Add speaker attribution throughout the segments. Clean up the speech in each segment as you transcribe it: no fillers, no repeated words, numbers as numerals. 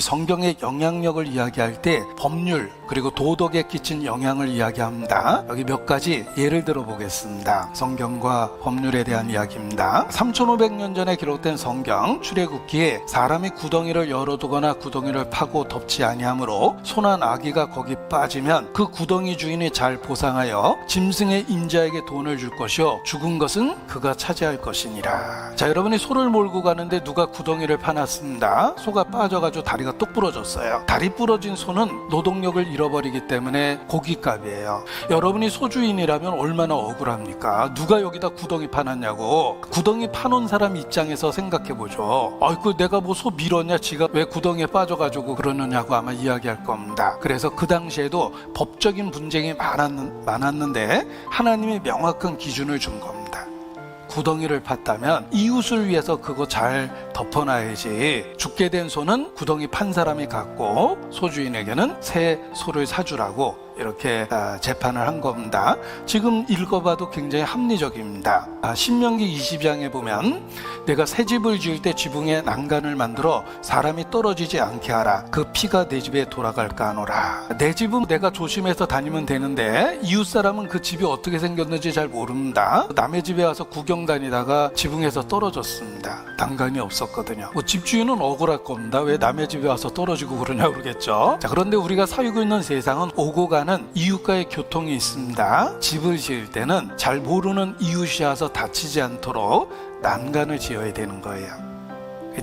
Speaker 1: 성경의 영향력을 이야기할 때 법률 그리고 도덕에 끼친 영향을 이야기합니다. 여기 몇 가지 예를 들어 보겠습니다. 성경과 법률에 대한 이야기입니다. 3500년 전에 기록된 성경 출애굽기에 사람이 구덩이를 열어두거나 구덩이를 파고 덮지 아니하므로 소나 아기가 거기 빠지면 그 구덩이 주인이 잘 보상하여 짐승의 임자에게 돈을 줄 것이요 죽은 것은 그가 차지할 것이니라. 자, 여러분이 소를 몰고 가는데 누가 구덩이를 파놨습니다. 소가 빠져가지고 다리가 똑 부러졌어요. 다리 부러진 소는 노동력을 잃어버리기 때문에 고깃값이에요. 여러분이 소주인이라면 얼마나 억울합니까? 누가 여기다 구덩이 파놨냐고. 구덩이 파놓은 사람 입장에서 생각해보죠. 아이고 내가 뭐 소 밀었냐, 지가 왜 구덩이에 빠져가지고 그러느냐고 아마 이야기할 겁니다. 그래서 그 당시에도 법적인 분쟁이 많았는데 하나님이 명확한 기준을 준 겁니다. 구덩이를 팠다면 이웃을 위해서 그거 잘 덮어놔야지. 죽게 된 소는 구덩이 판 사람이 갖고 소주인에게는 새 소를 사주라고 이렇게 재판을 한 겁니다. 지금 읽어봐도 굉장히 합리적입니다. 신명기 20장에 보면 내가 새 집을 지을 때 지붕에 난간을 만들어 사람이 떨어지지 않게 하라. 그 피가 내 집에 돌아갈까 하노라. 내 집은 내가 조심해서 다니면 되는데 이웃 사람은 그 집이 어떻게 생겼는지 잘 모릅니다. 남의 집에 와서 구경 다니다가 지붕에서 떨어졌습니다. 난간이 없었거든요. 집주인은 억울할 겁니다. 왜 남의 집에 와서 떨어지고 그러냐 그러겠죠. 자, 그런데 우리가 살고 있는 세상은 오고 가는 이웃과의 교통이 있습니다. 집을 지을 때는 잘 모르는 이웃이 와서 다치지 않도록 난간을 지어야 되는 거예요.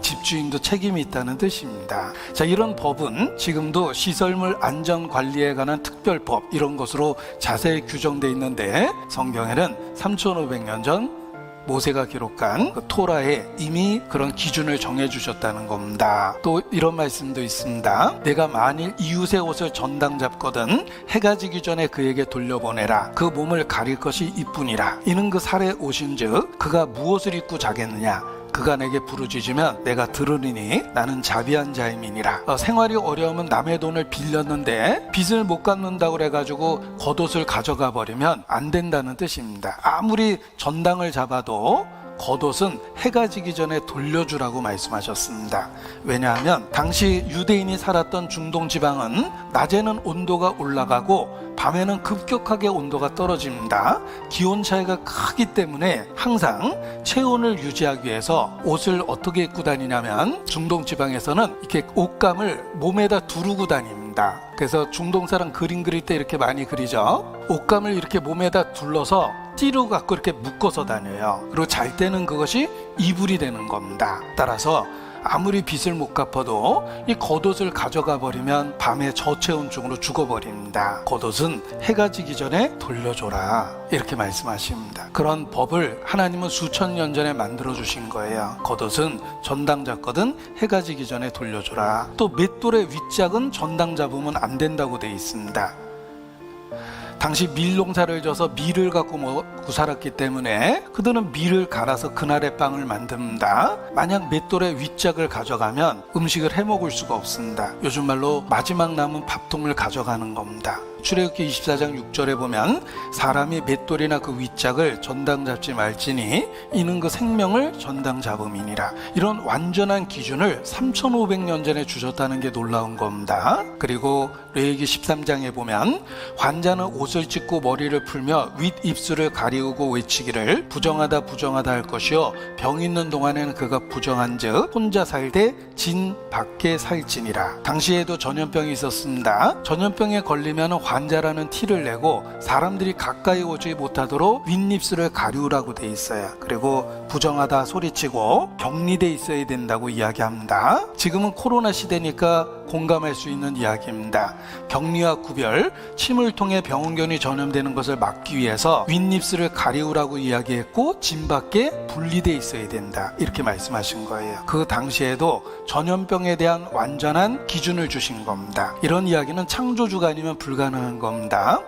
Speaker 1: 집주인도 책임이 있다는 뜻입니다. 자, 이런 법은 지금도 시설물 안전 관리에 관한 특별법 이런 것으로 자세히 규정되어 있는데 성경에는 3500년 전 모세가 기록한 그 토라에 이미 그런 기준을 정해주셨다는 겁니다. 또 이런 말씀도 있습니다. 내가 만일 이웃의 옷을 전당 잡거든 해가 지기 전에 그에게 돌려보내라. 그 몸을 가릴 것이 이뿐이라. 이는 그 살에 오신즉 그가 무엇을 입고 자겠느냐. 그가 내게 부르짖으면 내가 들으리니 나는 자비한 자임이니라. 생활이 어려우면 남의 돈을 빌렸는데 빚을 못 갚는다고 그래가지고 겉옷을 가져가 버리면 안 된다는 뜻입니다. 아무리 전당을 잡아도 겉옷은 해가 지기 전에 돌려주라고 말씀하셨습니다. 왜냐하면 당시 유대인이 살았던 중동 지방은 낮에는 온도가 올라가고 밤에는 급격하게 온도가 떨어집니다. 기온 차이가 크기 때문에 항상 체온을 유지하기 위해서 옷을 어떻게 입고 다니냐면 중동 지방에서는 이렇게 옷감을 몸에다 두르고 다닙니다. 그래서 중동 사람 그림 그릴 때 이렇게 많이 그리죠. 옷감을 이렇게 몸에다 둘러서 띠로 갖고 이렇게 묶어서 다녀요. 그리고 잘 때는 그것이 이불이 되는 겁니다. 따라서 아무리 빚을 못 갚아도 이 겉옷을 가져가 버리면 밤에 저체온증으로 죽어버립니다. 겉옷은 해가 지기 전에 돌려줘라 이렇게 말씀하십니다. 그런 법을 하나님은 수천 년 전에 만들어 주신 거예요. 겉옷은 전당 잡거든 해가 지기 전에 돌려줘라. 또 맷돌의 윗짝은 전당 잡으면 안 된다고 되어 있습니다. 당시 밀농사를 져서 밀을 갖고 먹고 살았기 때문에 그들은 밀을 갈아서 그날의 빵을 만듭니다. 만약 맷돌의 윗짝을 가져가면 음식을 해먹을 수가 없습니다. 요즘 말로 마지막 남은 밥통을 가져가는 겁니다. 출애굽기 24장 6절에 보면 사람이 맷돌이나 그 윗짝을 전당 잡지 말지니 이는 그 생명을 전당 잡음이니라. 이런 완전한 기준을 3500년 전에 주셨다는 게 놀라운 겁니다. 그리고 레위기 13장에 보면 환자는 옷을 찢고 머리를 풀며 윗입술을 가리우고 외치기를 부정하다 부정하다 할 것이요 병 있는 동안에는 그가 부정한즉 혼자 살 때 진 밖에 살지니라. 당시에도 전염병이 있었습니다. 전염병에 걸리면 환자라는 티를 내고 사람들이 가까이 오지 못하도록 윗입술을 가리우라고 돼 있어요. 그리고 부정하다 소리치고 격리돼 있어야 된다고 이야기합니다. 지금은 코로나 시대니까 공감할 수 있는 이야기입니다. 격리와 구별, 침을 통해 병원균이 전염되는 것을 막기 위해서 윗입술을 가리우라고 이야기했고 진 밖에 분리돼 있어야 된다 이렇게 말씀하신 거예요. 그 당시에도 전염병에 대한 완전한 기준을 주신 겁니다. 이런 이야기는 창조주가 아니면 불가능한 겁니다.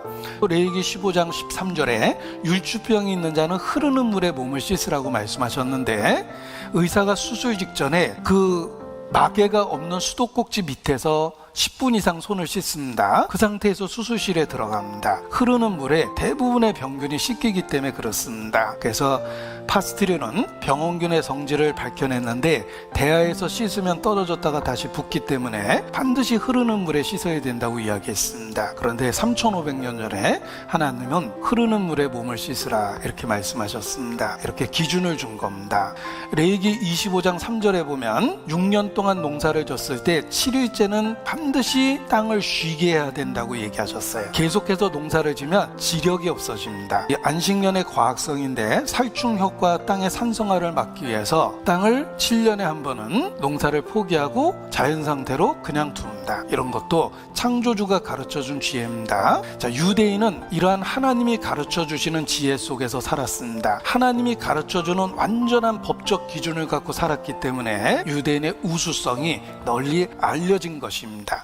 Speaker 1: 레위기 15장 13절에 율주병이 있는 자는 흐르는 물에 몸을 씻으라고 말씀하셨는데 의사가 수술 직전에 그 마개가 없는 수도꼭지 밑에서 10분 이상 손을 씻습니다. 그 상태에서 수술실에 들어갑니다. 흐르는 물에 대부분의 병균이 씻기기 때문에 그렇습니다. 그래서 파스티르는 병원균의 성질을 밝혀냈는데 대하에서 씻으면 떨어졌다가 다시 붓기 때문에 반드시 흐르는 물에 씻어야 된다고 이야기했습니다. 그런데 3500년 전에 하나님은 흐르는 물에 몸을 씻으라 이렇게 말씀하셨습니다. 이렇게 기준을 준 겁니다. 레위기 25장 3절에 보면 6년 동안 농사를 졌을 때 7일째는 반드시 땅을 쉬게 해야 된다고 얘기하셨어요. 계속해서 농사를 지면 지력이 없어집니다. 이 안식년의 과학성인데 살충 효과 땅의 산성화를 막기 위해서 땅을 7년에 한 번은 농사를 포기하고 자연 상태로 그냥 둡니다. 이런 것도 창조주가 가르쳐준 지혜입니다. 자, 유대인은 이러한 하나님이 가르쳐 주시는 지혜 속에서 살았습니다. 하나님이 가르쳐주는 완전한 법적 기준을 갖고 살았기 때문에 유대인의 우수성이 널리 알려진 것입니다.